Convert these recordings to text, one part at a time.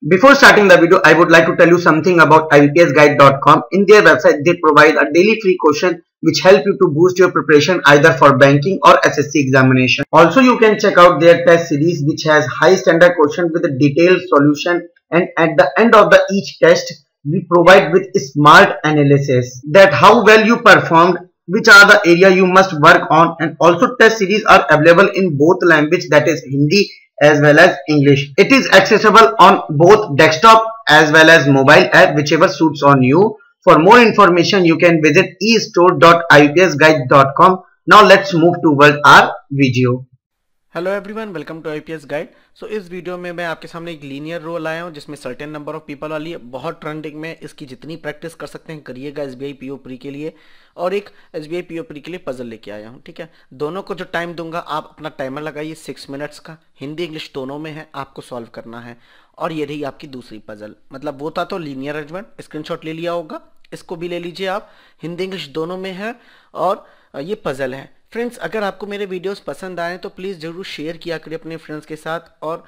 Before starting the video, I would like to tell you something about IBPSguide.com. In their website, they provide a daily free question which help you to boost your preparation either for banking or SSC examination. Also, you can check out their test series which has high standard question with a detailed solution, and at the end of each test, we provide with smart analysis that how well you performed, which are the area you must work on, and also test series are available in both language, that is Hindi as well as English. It is accessible on both desktop as well as mobile app, whichever suits on you. For more information, you can visit estore.ipsguide.com. Now let's move towards our video. Hello everyone, welcome to IPS guide. So इस video में मैं आपके सामने एक linear role आया हूं जिसमें certain number of people वाली है, बहुत ट्रेंडिंग में। इसकी जितनी प्रैक्टिस कर सकते हैं करिएगा एसबीआई पीओ प्री के लिए, और एक एसबीआई पीओ प्री के लिए पजल लेके आया हूं। ठीक है, दोनों को जो टाइम दूंगा आप अपना टाइमर लगाइए 6 मिनट्स का, हिंदी इंग्लिश दोनों में है, आपको सॉल्व करना है। और ये रही आपकी दूसरी पजल, मतलब वो था तो लीनियर अरेंजमेंट, स्क्रीनशॉट ले लिया होगा, इसको भी ले लीजिए आप, हिंदी इंग्लिश दोनों में है, और ये पजल है। फ्रेंड्स, अगर आपको मेरे वीडियोस पसंद आए तो प्लीज़ ज़रूर शेयर किया करिए अपने फ्रेंड्स के साथ, और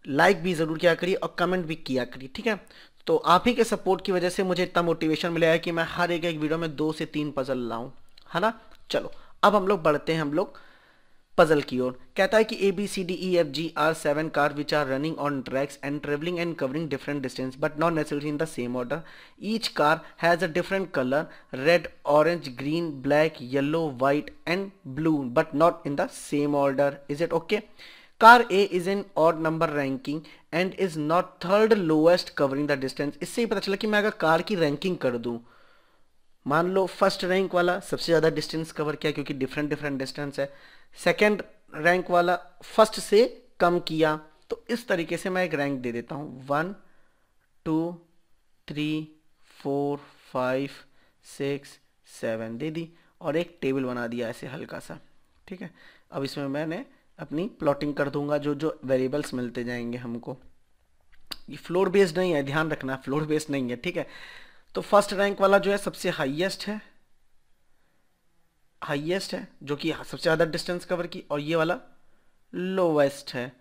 लाइक भी ज़रूर किया करिए और कमेंट भी किया करिए। ठीक है, तो आप ही के सपोर्ट की वजह से मुझे इतना मोटिवेशन मिला है कि मैं हर एक वीडियो में 2 से 3 पजल लाऊं, है ना। चलो अब हम लोग बढ़ते हैं पजल की ओर। कहता है कि ABCDEFG are 7 car which are running on tracks and travelling and covering different distance but not necessarily in the same order. Each car has a different colour, red, orange, green, black, yellow, white and blue but not in the same order. Is it okay? Car A is in odd number ranking and is not third lowest covering the distance. इससे ही पता चला कि मैं अगर car की ranking कर दूं, मान लो फर्स्ट रैंक वाला सबसे ज़्यादा डिस्टेंस कवर किया क्योंकि डिफरेंट डिफरेंट डिस्टेंस है, सेकेंड रैंक वाला फर्स्ट से कम किया, तो इस तरीके से मैं एक रैंक दे देता हूँ 1 2 3 4 5 6 7 दे दी, और एक टेबल बना दिया ऐसे हल्का सा। ठीक है, अब इसमें मैंने अपनी प्लॉटिंग कर दूंगा, जो जो वेरिएबल्स मिलते जाएंगे हमको। ये फ्लोर बेस्ड नहीं है, ध्यान रखना, फ्लोर बेस्ड नहीं है। ठीक है, तो फर्स्ट रैंक वाला जो है सबसे हाईएस्ट है जो कि सबसे ज़्यादा डिस्टेंस कवर की, और ये वाला लोवेस्ट है।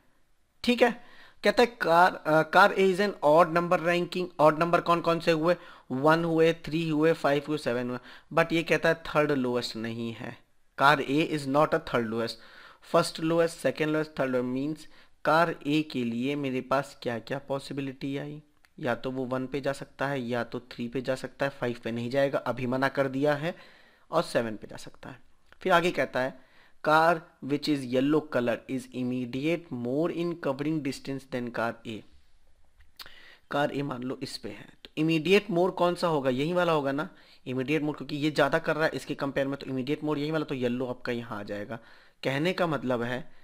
ठीक है, कहता है car A is an odd number ranking. Odd number कौन कौन से हुए? 1 हुए, 3 हुए, 5 हुए, 7 हुए, बट ये कहता है थर्ड लोएस्ट नहीं है। Car A is not a third lowest. First lowest, second lowest, third lowest means car A के लिए मेरे पास क्या क्या पॉसिबिलिटी आई? या तो वो 1 पे जा सकता है, या तो 3 पे जा सकता है, 5 पे नहीं जाएगा, अभी मना कर दिया है, और 7 पे जा सकता है। फिर आगे कहता है car which is yellow colour is immediate more in covering distance than car A. Car A मान लो इस पे है, तो इमीडिएट मोर कौन सा होगा? यही वाला होगा ना, इमीडिएट मोर, क्योंकि ये ज़्यादा कर रहा है इसके कंपेयर में, तो इमीडिएट मोर यही वाला, तो येलो आपका यहाँ आ जाएगा। कहने का मतलब है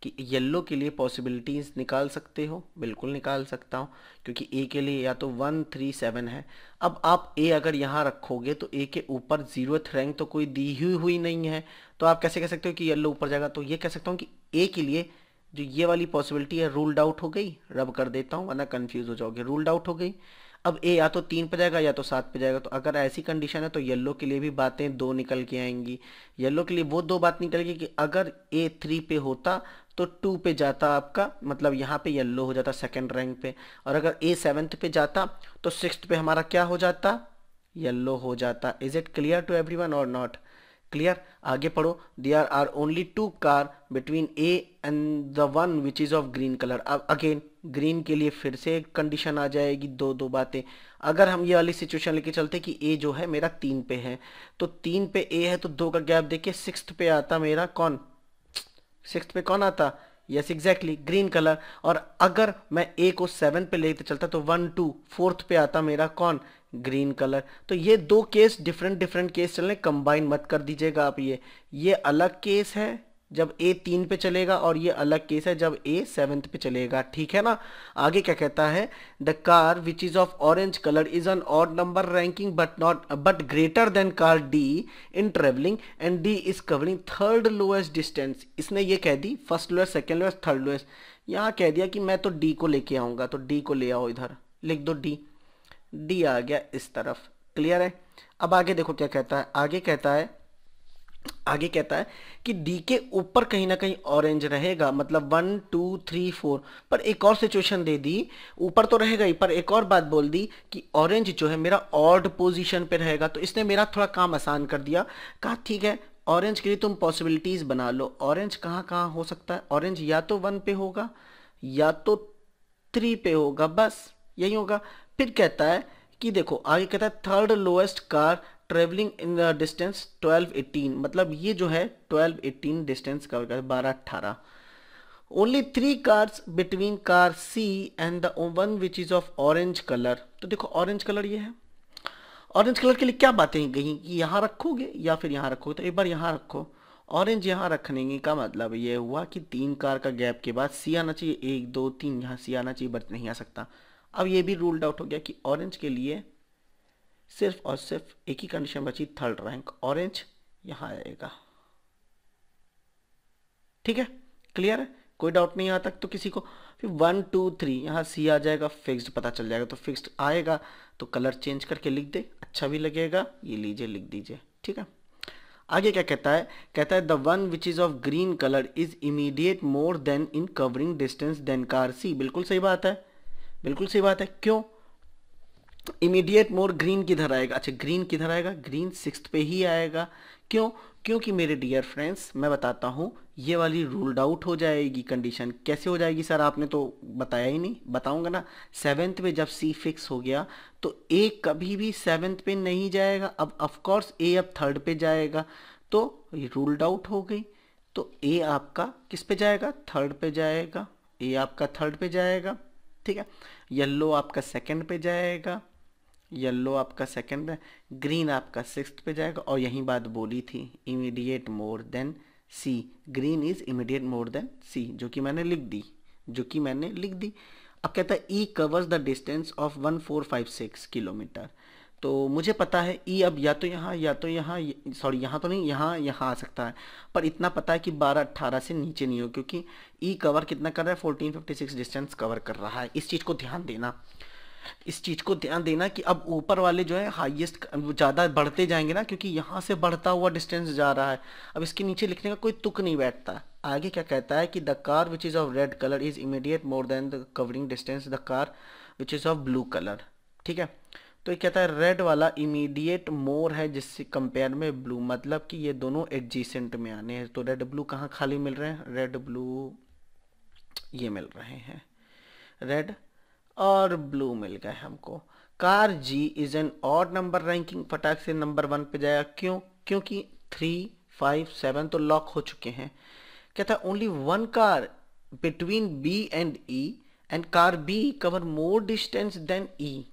कि येलो के लिए पॉसिबिलिटीज़ निकाल सकते हो, बिल्कुल निकाल सकता हूँ, क्योंकि ए के लिए या तो 1 3 7 है। अब आप ए अगर यहाँ रखोगे तो ए के ऊपर 0th रैंक तो कोई दी हुई नहीं है, तो आप कैसे कह सकते हो कि येलो ऊपर जाएगा? तो ये कह सकता हूँ कि ए के लिए जो ये वाली पॉसिबिलिटी है रूल्ड आउट हो गई। रब कर देता हूँ वरना कन्फ्यूज हो जाओगे, रूल्ड आउट हो गई। अब ए या तो 3 पे जाएगा या तो 7 पे जाएगा, तो अगर ऐसी कंडीशन है तो येलो के लिए भी बातें 2 निकल के आएंगी। येलो के लिए वो 2 बात निकलेगी कि अगर ए 3 पे होता तो 2 पे जाता आपका, मतलब यहाँ पे येलो हो जाता सेकंड रैंक पे, और अगर ए 7th पे जाता तो 6th पे हमारा क्या हो जाता? येलो हो जाता। Is it clear to everyone और नॉट क्लियर? आगे पढ़ो। There are only 2 car between A and the one which is of green colour. अब अगेन ग्रीन के लिए फिर से एक कंडीशन आ जाएगी, 2 बातें। अगर हम ये वाली सिचुएशन लेके चलते कि ए जो है मेरा 3 पे है, तो 3 पे ए है तो 2 का गैप देके 6th पे आता मेरा कौन? 6th पे कौन आता? Yes exactly, green colour. और अगर मैं ए को 7 पे लेते चलता तो 1 2 4th पे आता मेरा कौन? Green colour. तो ये 2 केस डिफरेंट केस चल रहे, कंबाइन मत कर दीजिएगा आप। ये अलग केस है जब ए 3 पे चलेगा, और ये अलग केस है जब ए 7th पे चलेगा। ठीक है ना। आगे क्या कहता है? The car which is of orange colour is an odd number ranking but greater than car D in travelling and D is covering third lowest distance. इसने ये कह the first lowest, second lowest, third lowest. यहाँ कह दिया कि मैं तो D को लेके आऊंगा, तो डी को ले आओ, इधर लिख दो डी आ गया इस तरफ। क्लियर है? अब आगे देखो क्या कहता है। आगे कहता है आगे कहता है कि डी के ऊपर कहीं ना कहीं ऑरेंज रहेगा, मतलब 1 2 3 4। पर एक और सिचुएशन दे दी, ऊपर तो रहेगा ही, पर एक और बात बोल दी कि ऑरेंज जो है मेरा ऑड पोजीशन पे रहेगा। तो इसने मेरा थोड़ा काम आसान कर दिया। कहा ठीक है, ऑरेंज के लिए तुम पॉसिबिलिटीज बना लो। ऑरेंज कहाँ कहाँ हो सकता है? ऑरेंज या तो 1 पे होगा या तो 3 पे होगा, बस यही होगा। फिर कहता है कि देखो आगे कहता है third lowest car travelling in the distance 12-18, मतलब ये जो है 12-18 डिस्टेंस कवर कर 12-18। Only 3 cars between car C and the one which is of orange colour. तो देखो ऑरेंज कलर ये है। ऑरेंज कलर के लिए क्या बातें कही कि यहाँ रखोगे या फिर यहाँ रखोगे? तो एक बार यहाँ रखो। ऑरेंज यहाँ रखने का मतलब ये हुआ कि 3 कार का गैप के बाद सी आना चाहिए, 1 2 3 यहाँ सी आना चाहिए, बट नहीं आ सकता। अब ये भी रूल्ड आउट हो गया कि ऑरेंज के लिए सिर्फ और सिर्फ एक ही कंडीशन बची, थर्ड रैंक। ऑरेंज यहां आएगा। ठीक है, क्लियर है, कोई डाउट नहीं यहाँ तक तो किसी को? फिर 1 2 3 यहाँ सी आ जाएगा, फिक्स्ड पता चल जाएगा। तो फिक्स्ड आएगा तो कलर चेंज करके लिख दे, अच्छा भी लगेगा। ये लीजिए लिख दीजिए, ठीक है। आगे क्या कहता है? कहता है the one which is of green colour is immediate more than in covering distance than car C. बिल्कुल सही बात है, बिल्कुल सही बात है। क्यों इमीडिएट मोर? ग्रीन किधर आएगा? अच्छा ग्रीन किधर आएगा? ग्रीन 6th पे ही आएगा। क्यों? क्योंकि मेरे डियर फ्रेंड्स मैं बताता हूँ, ये वाली रूल्ड आउट हो जाएगी कंडीशन। कैसे हो जाएगी सर? आपने तो बताया ही नहीं, बताऊंगा ना। 7th पे जब सी फिक्स हो गया तो ए कभी भी 7th पे नहीं जाएगा। अब ऑफकोर्स ए अब 3rd पे जाएगा, तो ये रूल्ड आउट हो गई। तो ए आपका किस पे जाएगा? 3rd पे जाएगा। ए आपका 3rd पे जाएगा, ठीक है। येलो आपका 2nd पे जाएगा, येलो आपका 2nd पे, ग्रीन आपका 6th पे जाएगा। और यही बात बोली थी, immediate more than C. Green is immediate more than C, जो कि मैंने लिख दी, जो कि मैंने लिख दी। अब कहता है E covers the distance of 1456 kilometre. तो मुझे पता है ई अब या तो यहाँ या तो यहाँ, सॉरी यहाँ तो नहीं, यहाँ यहाँ आ सकता है। पर इतना पता है कि 12-18 से नीचे नहीं हो, क्योंकि ई कवर कितना कर रहा है? 1456 डिस्टेंस कवर कर रहा है। इस चीज़ को ध्यान देना, इस चीज को ध्यान देना कि अब ऊपर वाले जो है हाईएस्ट ज़्यादा बढ़ते जाएंगे ना, क्योंकि यहाँ से बढ़ता हुआ डिस्टेंस जा रहा है। अब इसके नीचे लिखने का कोई तुक नहीं बैठता। आगे क्या कहता है कि the car which is of red colour is immediate more then the covering distance the car which is of blue colour, ठीक है। तो ये कहता है रेड वाला इमीडिएट मोर है जिससे कंपेयर में ब्लू, मतलब कि ये दोनों एडजेसेंट में आने हैं। तो रेड ब्लू कहाँ खाली मिल रहे हैं? रेड ब्लू ये मिल रहे हैं, रेड और ब्लू मिल गए हमको। Car G is an odd number ranking, फटाक से नंबर 1 पे जाएगा। क्यों? क्योंकि 3 5 7 तो लॉक हो चुके हैं। कहता है only 1 car between B and E and car B cover more distance than E.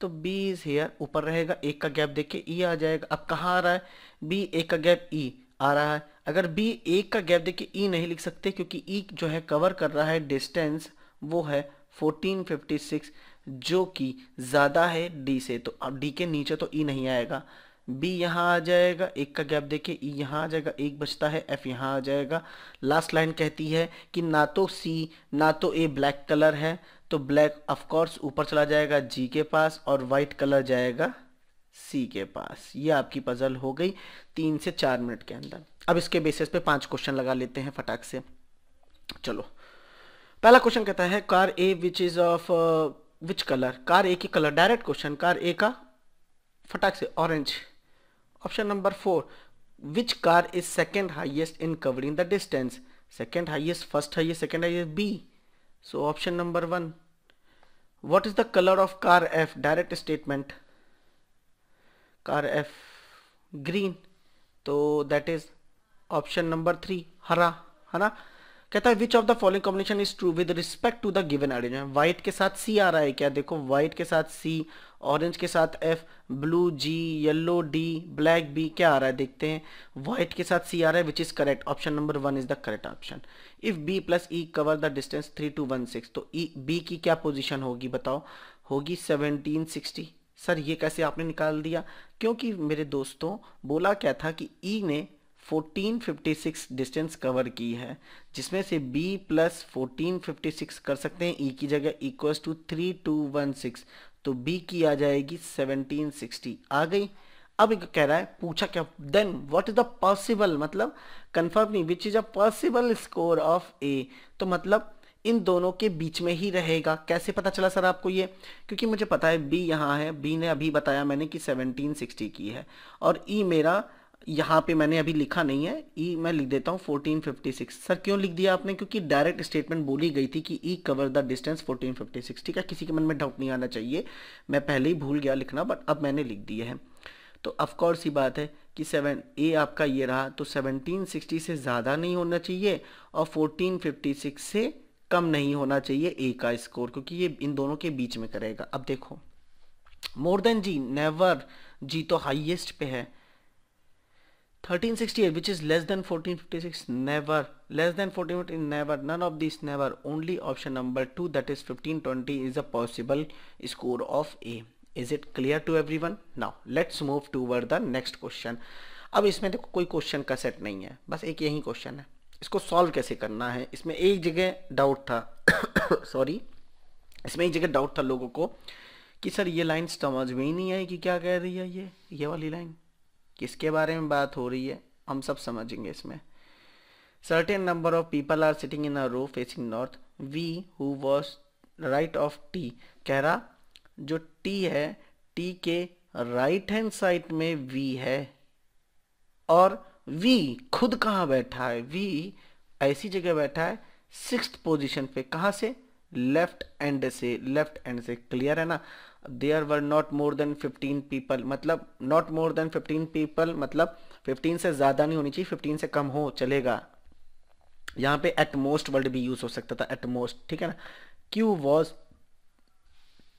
तो बी इज हेयर, ऊपर रहेगा, एक का गैप देख के ई आ जाएगा। अब कहाँ आ रहा है? बी एक का गैप ई आ रहा है। अगर बी एक का गैप देख के ई नहीं लिख सकते, क्योंकि ई जो है कवर कर रहा है डिस्टेंस वो है 1456, जो कि ज़्यादा है डी से। तो अब डी के नीचे तो ई नहीं आएगा। बी यहाँ आ जाएगा, एक का गैप देके ई यहाँ आ जाएगा, एक बचता है, एफ यहाँ आ जाएगा। लास्ट लाइन कहती है कि ना तो सी ना तो ए ब्लैक कलर है, तो ब्लैक ऑफ कोर्स ऊपर चला जाएगा जी के पास और वाइट कलर जाएगा सी के पास। ये आपकी पजल हो गई 3 से 4 मिनट के अंदर। अब इसके बेसिस पे 5 क्वेश्चन लगा लेते हैं फटाक से। चलो, पहला क्वेश्चन कहता है car A which is of which colour? Car A की colour, direct question. Car A का फटाक से orange. Option number 4, which car is second highest in covering the distance? Second highest, first highest, second highest, B. So option number 1। What is the colour of car F? Direct statement, car F green, तो that is option number 3 हरा, है ना। कहता है which of the following combination is true with respect to the given arrangement? White के साथ सी आ रहा है क्या? देखो व्हाइट के साथ सी, ऑरेंज के साथ एफ, ब्लू जी, येलो डी, ब्लैक बी, क्या आ रहा है देखते हैं। व्हाइट के साथ सी आ रहा है, which is correct? Option number 1 is the correct option. If B plus E cover the distance 3216, तो ई बी की क्या पोजिशन होगी बताओ? होगी 1760। सर ये कैसे आपने निकाल दिया? क्योंकि मेरे दोस्तों बोला क्या था कि ई ने 1456 डिस्टेंस कवर की है, जिसमें से b प्लस 1456 कर सकते हैं, e की जगह इक्वल्स टू 3216, तो b की आ जाएगी 1760 आ गई। अब एक कह रहा है, पूछा क्या, then what is the possible, मतलब कंफर्म नहीं, which is a possible score of a, तो मतलब इन दोनों के बीच में ही रहेगा। कैसे पता चला सर आपको ये, क्योंकि मुझे पता है बी यहाँ है, बी ने अभी बताया मैंने कि 1760 की है, और ई मेरा यहाँ पे मैंने अभी लिखा नहीं है, ई मैं लिख देता हूँ 1456। सर क्यों लिख दिया आपने, क्योंकि डायरेक्ट स्टेटमेंट बोली गई थी कि ई कवर द डिस्टेंस 1456, ठीक है, किसी के मन में डाउट नहीं आना चाहिए, मैं पहले ही भूल गया लिखना, बट अब मैंने लिख दिया है। तो ऑफकोर्स ही बात है कि 7 ए आपका ये रहा, तो 1760 से ज़्यादा नहीं होना चाहिए और 1456 से कम नहीं होना चाहिए ए का स्कोर, क्योंकि ये इन दोनों के बीच में करेगा। अब देखो, मोर देन जी, नेवर, जी तो हाईएस्ट पे है। 1368 which is less than 1456, never, less than 1450, never, none of these never, only option number 2 that is 1520 is a possible score of A. Is it clear to everyone? Now let's move toward the next question. अब इसमें देखो कोई question का set नहीं है, बस एक यही क्वेश्चन है, इसको सॉल्व कैसे करना है। इसमें एक जगह डाउट था सॉरी, इसमें एक जगह डाउट था लोगों को कि सर ये लाइन समझ में ही नहीं आई कि क्या कह रही है, ये वाली लाइन किसके बारे में बात हो रही है, हम सब समझेंगे इसमें। Certain number of people are sitting in a row facing north, V who was right of T, कह रहा जो टी है, टी के राइट हैंड साइड में वी है, और वी खुद कहाँ बैठा है, वी ऐसी जगह बैठा है 6th पोजीशन पे, कहाँ से, लेफ्ट एंड से, लेफ्ट एंड से, क्लियर है ना। There were not more than 15 people, मतलब नॉट मोर देन 15 पीपल मतलब 15 से ज़्यादा नहीं होनी चाहिए, 15 से कम हो चलेगा, यहाँ पे एट मोस्ट वर्ड भी यूज हो सकता था, एट मोस्ट, ठीक है ना। Q was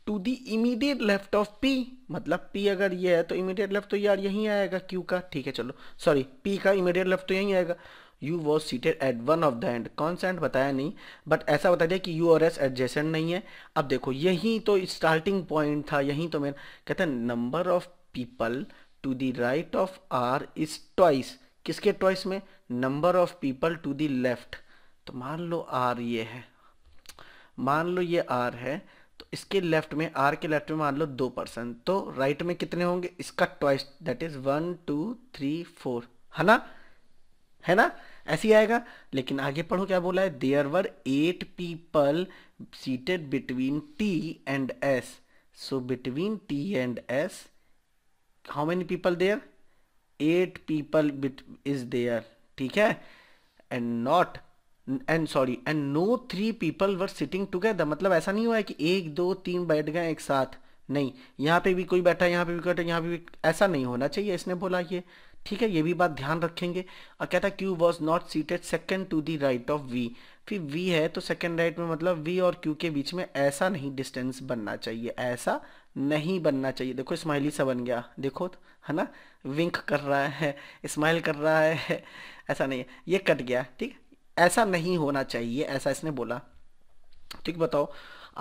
to the immediate left of P, मतलब पी अगर ये है तो इमीडिएट लेफ्ट तो यार यहीं आएगा क्यू का, ठीक है चलो, सॉरी पी का इमीडिएट लेफ्ट तो यहीं आएगा। You was seated at one of the and, कौन सा एंड बताया नहीं, बट ऐसा बता दिया कि यू और एस एडजेसेंट नहीं है। अब देखो यही तो स्टार्टिंग पॉइंट था, यही तो मेरा कहता है number of people to the right of R is twice, किसके ट्वाइस में, number of people to the left. तो मान लो आर ये है, मान लो ये आर है, तो इसके लेफ्ट में, आर के लेफ्ट में मान लो 2%, तो राइट में कितने होंगे, इसका ट्वाइस, दैट इज 1 2 3 4, है ना, ऐसे ही आएगा। लेकिन आगे पढ़ो क्या बोला है, there were 8 people seated between T and S, so between T and S how many people there, 8 people is there, ठीक है, and not and sorry and no 3 people were sitting together, मतलब ऐसा नहीं हुआ है कि 1 2 3 बैठ गए एक साथ, नहीं, यहाँ पे भी कोई बैठा, यहाँ पे भी बैठा, यहाँ पे भी, ऐसा नहीं होना चाहिए, इसने बोला ये, ठीक है, ये भी बात ध्यान रखेंगे। और कहता है Q was not seated second to the right of V, फिर वी है तो सेकेंड राइट में, मतलब वी और क्यू के बीच में ऐसा नहीं डिस्टेंस बनना चाहिए, ऐसा नहीं बनना चाहिए। देखो स्माइली सा बन गया, देखो है ना, विंक कर रहा है, स्माइल कर रहा है, ऐसा नहीं है, ये कट गया, ठीक, ऐसा नहीं होना चाहिए, ऐसा इसने बोला। ठीक, बताओ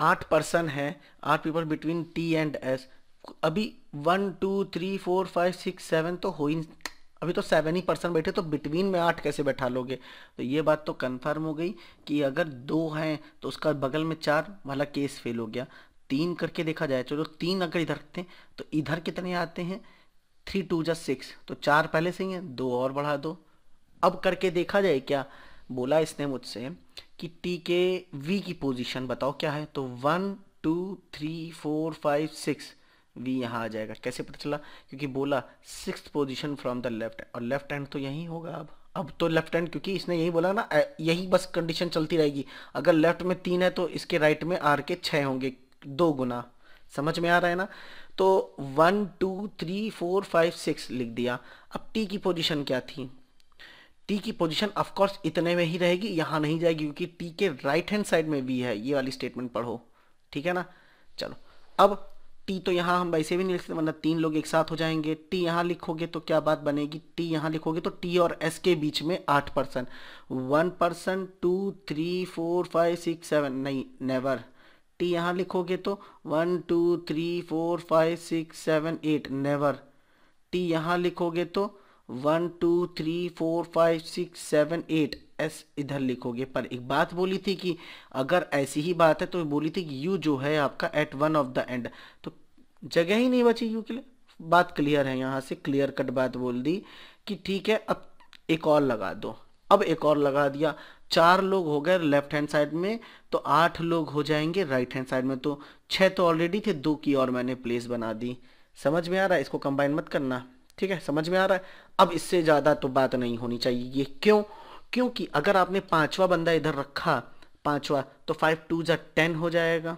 8 पर्सन है, 8 people between T and S, अभी 1 2 3 4 5 6 7 तो हो ही, अभी तो 7 ही पर्सन बैठे, तो बिटवीन में 8 कैसे बैठा लोगे। तो ये बात तो कंफर्म हो गई कि अगर 2 हैं तो उसका बगल में 4 वाला केस फेल हो गया। 3 करके देखा जाए, चलो 3 अगर इधर रखते हैं तो इधर कितने आते हैं, 3 2 जा 6, तो 4 पहले से ही है, 2 और बढ़ा दो। अब करके देखा जाए, क्या बोला इसने मुझसे कि टी के वी की पोजीशन बताओ क्या है, तो 1 2 3 4 5 6 वी यहाँ आ जाएगा। कैसे पता चला, क्योंकि बोला 6th position from the left, और लेफ्ट हैंड तो यही होगा। अब तो लेफ्ट हैंड, क्योंकि इसने यही बोला ना, यही बस कंडीशन चलती रहेगी। अगर लेफ्ट में 3 है तो इसके राइट में आर के 6 होंगे, 2 गुना। समझ में आ रहा है ना। तो 1 2 3 4 5 6 लिख दिया। अब टी की पोजीशन क्या थी, टी की पोजीशन ऑफकोर्स इतने में ही रहेगी, यहाँ नहीं जाएगी, क्योंकि टी के राइट हैंड साइड में वी है। ये वाली स्टेटमेंट पढ़ो, ठीक है ना। चलो अब टी तो यहाँ हम वैसे भी नहीं लिख सकते, वरना 3 लोग एक साथ हो जाएंगे। टी यहाँ लिखोगे तो क्या बात बनेगी, टी यहाँ लिखोगे तो टी और एस के बीच में 8 पर्सन, 1 पर्सन 2 3 4 5 6 7, नहीं नेवर। टी यहाँ लिखोगे तो 1 2 3 4 5 6 7 8, नेवर। टी यहाँ लिखोगे तो 1 2 3 4 5 6 7 8, एस इधर लिखोगे। पर एक बात बोली थी कि अगर ऐसी ही बात है तो बोली थी कि यू जो है आपका at one of the end, तो जगह ही नहीं बची यू के लिए। बात क्लियर है, यहाँ से क्लियर कट बात बोल दी कि ठीक है अब एक और लगा दो। अब एक और लगा दिया, 4 लोग हो गए लेफ्ट हैंड साइड में, तो 8 लोग हो जाएंगे राइट हैंड साइड में। तो 6 तो ऑलरेडी थे, 2 की और मैंने प्लेस बना दी। समझ में आ रहा है? इसको कंबाइन मत करना, ठीक है? समझ में आ रहा है? अब इससे ज़्यादा तो बात नहीं होनी चाहिए। ये क्यों? क्योंकि अगर आपने 5वां बंदा इधर रखा, 5वां, तो 5 2 जा 10 हो जाएगा।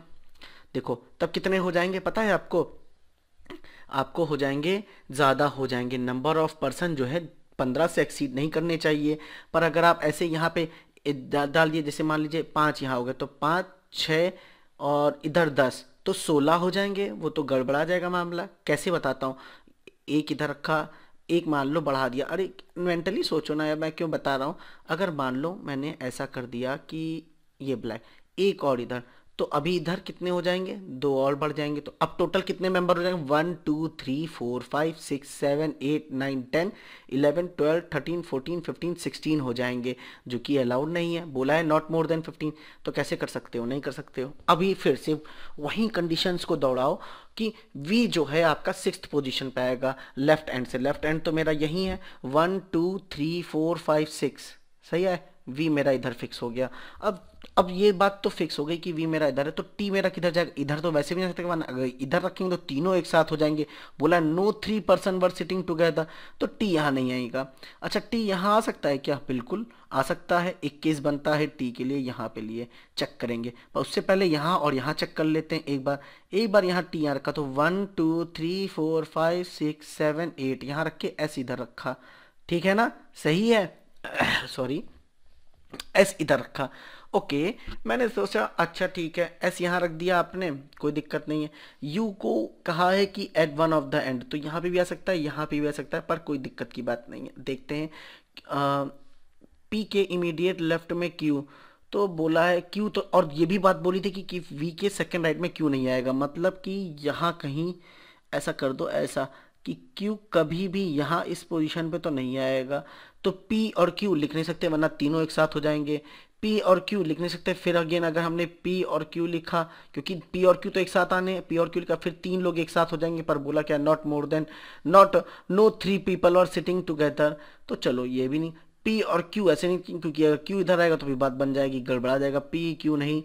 देखो तब कितने हो जाएंगे पता है आपको? आपको हो जाएंगे, ज़्यादा हो जाएंगे। नंबर ऑफ पर्सन जो है 15 से एक्सीड नहीं करने चाहिए। पर अगर आप ऐसे यहाँ पे डाल दिए, जैसे मान लीजिए 5 यहाँ हो गए, तो 5 6 और इधर 10, तो 16 हो जाएंगे। वो तो गड़बड़ा जाएगा मामला। कैसे बताता हूँ, एक इधर रखा, एक मान लो बढ़ा दिया। अरे मेंटली सोचो ना यार, मैं क्यों बता रहा हूँ। अगर मान लो मैंने ऐसा कर दिया कि ये ब्लैक, एक और इधर, तो अभी इधर कितने हो जाएंगे? 2 और बढ़ जाएंगे। तो अब टोटल कितने मेंबर हो जाएंगे? 1 2 3 4 5 6 7 8 9 10 11 12 13 14 15 16 हो जाएंगे, जो कि अलाउड नहीं है। बोला है नॉट मोर देन 15। तो कैसे कर सकते हो? नहीं कर सकते हो। अभी फिर से वही कंडीशंस को दौड़ाओ कि वी जो है आपका 6th पोजीशन पे आएगा लेफ्ट एंड से। लेफ्ट एंड तो मेरा यही है, 1 2 3 4 5 6, सही है? वी मेरा इधर फिक्स हो गया। अब ये बात तो फिक्स हो गई कि वी मेरा इधर है, तो टी मेरा किधर जाएगा? इधर तो वैसे भी नहीं सकते, अगर इधर रखेंगे तो तीनों एक साथ हो जाएंगे। बोला no 3 person were sitting together, तो टी यहाँ नहीं आएगा। अच्छा टी यहाँ आ सकता है क्या? बिल्कुल आ सकता है। एक केस बनता है टी के लिए, यहाँ पे लिए चेक करेंगे, पर उससे पहले यहाँ और यहाँ चेक कर लेते हैं एक बार यहाँ टी यहाँ रखा, तो 1 2 3 4 5 6 7 8 यहाँ रख के एस इधर रखा, ठीक है ना? सही है। सॉरी, एस इधर रखा। ओके, मैंने सोचा अच्छा ठीक है, एस यहाँ रख दिया आपने, कोई दिक्कत नहीं है। यू को कहा है कि at one of the end, तो यहाँ पे भी आ सकता है, यहाँ पे भी आ सकता है, पर कोई दिक्कत की बात नहीं है। देखते हैं पी के इमीडिएट लेफ्ट में क्यू, तो बोला है क्यू, तो और ये भी बात बोली थी कि वी के सेकंड राइट में क्यू नहीं आएगा। मतलब कि यहाँ कहीं ऐसा कर दो, ऐसा कि क्यू कभी भी यहाँ इस पोजीशन पे तो नहीं आएगा। तो पी और क्यू लिख नहीं सकते, वरना तीनों एक साथ हो जाएंगे। पी और क्यू लिख नहीं सकते। फिर अगेन अगर हमने पी और क्यू लिखा, क्योंकि पी और क्यू तो एक साथ आने, पी और क्यू लिखा, फिर 3 लोग एक साथ हो जाएंगे। पर बोला क्या? Not more than, not, no 3 people और सिटिंग टुगेदर। तो चलो ये भी नहीं। पी और क्यू ऐसे नहीं, क्योंकि अगर क्यू इधर आएगा तो फिर बात बन जाएगी, गड़बड़ा जाएगा। पी क्यू नहीं,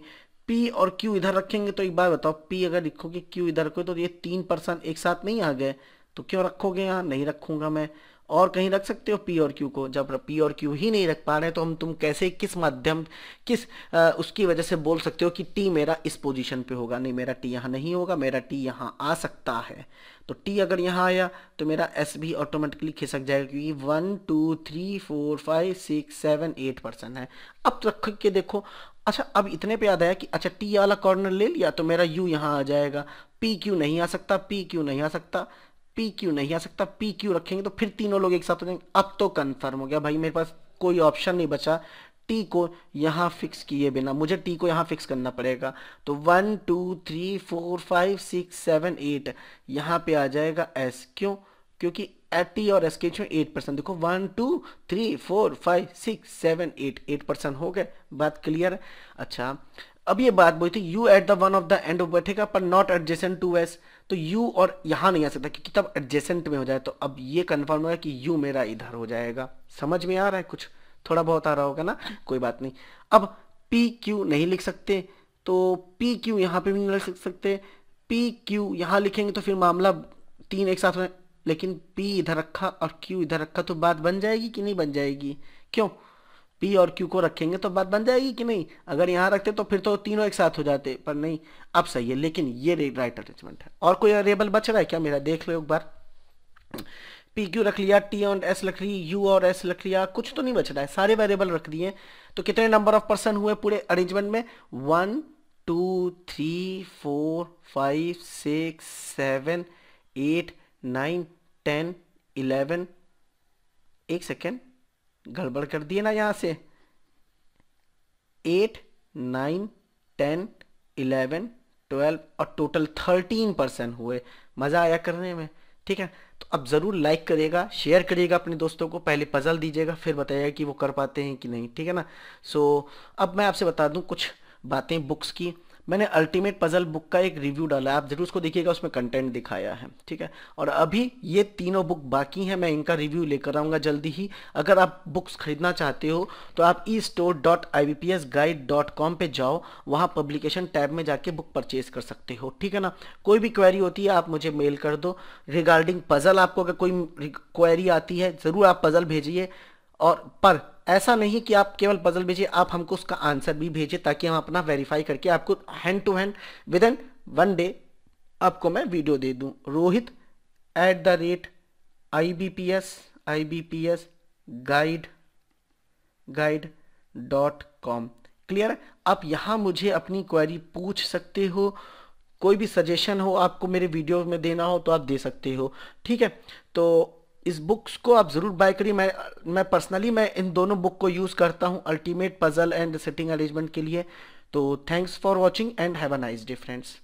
पी और क्यू इधर रखेंगे। तो एक बार बताओ, पी अगर लिखोगे क्यू इधर को, तो ये 3 पर्सन एक साथ नहीं आ गए, तो क्यों रखोगे? यहाँ नहीं रखूंगा मैं। और कहीं रख सकते हो पी और क्यू को। जब पी और क्यू ही नहीं रख पा रहे तो हम तुम कैसे, किस माध्यम, किस उसकी वजह से बोल सकते हो कि टी मेरा इस पोजीशन पे होगा? नहीं, मेरा टी यहाँ नहीं होगा, मेरा टी यहाँ आ सकता है। तो टी अगर यहाँ आया तो मेरा एस भी ऑटोमेटिकली खिसक जाएगा, क्योंकि 1 2 3 4 5 6 7 8 पर्सन है। अब रख के देखो। अच्छा अब इतने पे याद आया कि अच्छा टी वाला कॉर्नर ले लिया तो मेरा यू यहाँ आ जाएगा। पी क्यू नहीं आ सकता, पी क्यू नहीं आ सकता, पी क्यू नहीं आ सकता। पी क्यू रखेंगे तो फिर तीनों लोग एक साथ हो जाएंगे। अब तो कंफर्म हो गया भाई, मेरे पास कोई ऑप्शन नहीं बचा टी को यहाँ फिक्स किए बिना। मुझे टी को यहाँ फिक्स करना पड़ेगा। तो 1 2 3 4 5 6 7 8 यहाँ पे आ जाएगा एस। क्यों? क्योंकि टी और एस के बीच में 8%। देखो 1 2 3 4 5 6 7 8% हो गए। बात क्लियर है? अच्छा अब ये बात बोली थी you at the one of the and बैठेगा, पर नॉट एडजेसेंट टू एस। तो यू और यहाँ नहीं आ सकता, क्योंकि तब एडजेसेंट में हो जाए। तो अब ये कंफर्म हुआ कि यू मेरा इधर हो जाएगा। समझ में आ रहा है? कुछ थोड़ा बहुत आ रहा होगा ना, कोई बात नहीं। अब पी क्यू नहीं लिख सकते, तो पी क्यू यहाँ पे भी नहीं लिख सकते। पी क्यू यहाँ लिखेंगे तो फिर मामला 3 एक साथ हो। लेकिन पी इधर रखा और क्यू इधर रखा, तो बात बन जाएगी कि नहीं बन जाएगी? क्यों? पी और क्यू को रखेंगे तो बात बन जाएगी कि नहीं? अगर यहाँ रखते तो फिर तो तीनों एक साथ हो जाते, पर नहीं। अब सही है, लेकिन ये राइट अरेंजमेंट है। और कोई वेरिएबल बच रहा है क्या मेरा? देख लो एक बार। पी क्यू रख लिया, टी और एस रख ली, यू और एस रख लिया, कुछ तो नहीं बच रहा है, सारे वेरिएबल रख दिए। तो कितने नंबर ऑफ पर्सन हुए पूरे अरेंजमेंट में? 1 2 3 4 5 6 7 8 9 10 11। एक सेकेंड, गड़बड़ कर दिए ना यहाँ से। 8 9 10 11 12 और टोटल 13% हुए। मज़ा आया करने में? ठीक है, तो अब ज़रूर लाइक करिएगा, शेयर करिएगा अपने दोस्तों को, पहले पजल दीजिएगा, फिर बताइएगा कि वो कर पाते हैं कि नहीं। ठीक है ना? सो अब मैं आपसे बता दूं कुछ बातें बुक्स की। मैंने अल्टीमेट पजल बुक का एक रिव्यू डाला है, आप जरूर उसको देखिएगा, उसमें कंटेंट दिखाया है, ठीक है। और अभी ये तीनों बुक बाकी हैं, मैं इनका रिव्यू लेकर आऊँगा जल्दी ही। अगर आप बुक्स खरीदना चाहते हो तो आप e-store.ibpsguide.com पे जाओ, वहाँ पब्लिकेशन टैब में जाके बुक परचेज कर सकते हो, ठीक है ना। कोई भी क्वेरी होती है आप मुझे मेल कर दो रिगार्डिंग पजल। आपको अगर कोई क्वेरी आती है ज़रूर आप पजल भेजिए, और पर ऐसा नहीं कि आप केवल पजल भेजिए, आप हमको उसका आंसर भी भेजिए ताकि हम अपना वेरीफाई करके आपको hand to hand within 1 day आपको मैं वीडियो दे दूं। rohit@ibps guide.com। क्लियर है? आप यहाँ मुझे अपनी क्वेरी पूछ सकते हो, कोई भी सजेशन हो आपको मेरे वीडियो में देना हो तो आप दे सकते हो, ठीक है। तो इस बुक्स को आप ज़रूर बाय करिए। मैं पर्सनली इन दोनों बुक को यूज़ करता हूँ ultimate puzzle and sitting arrangement के लिए। तो thanks for watching and have a nice day friends.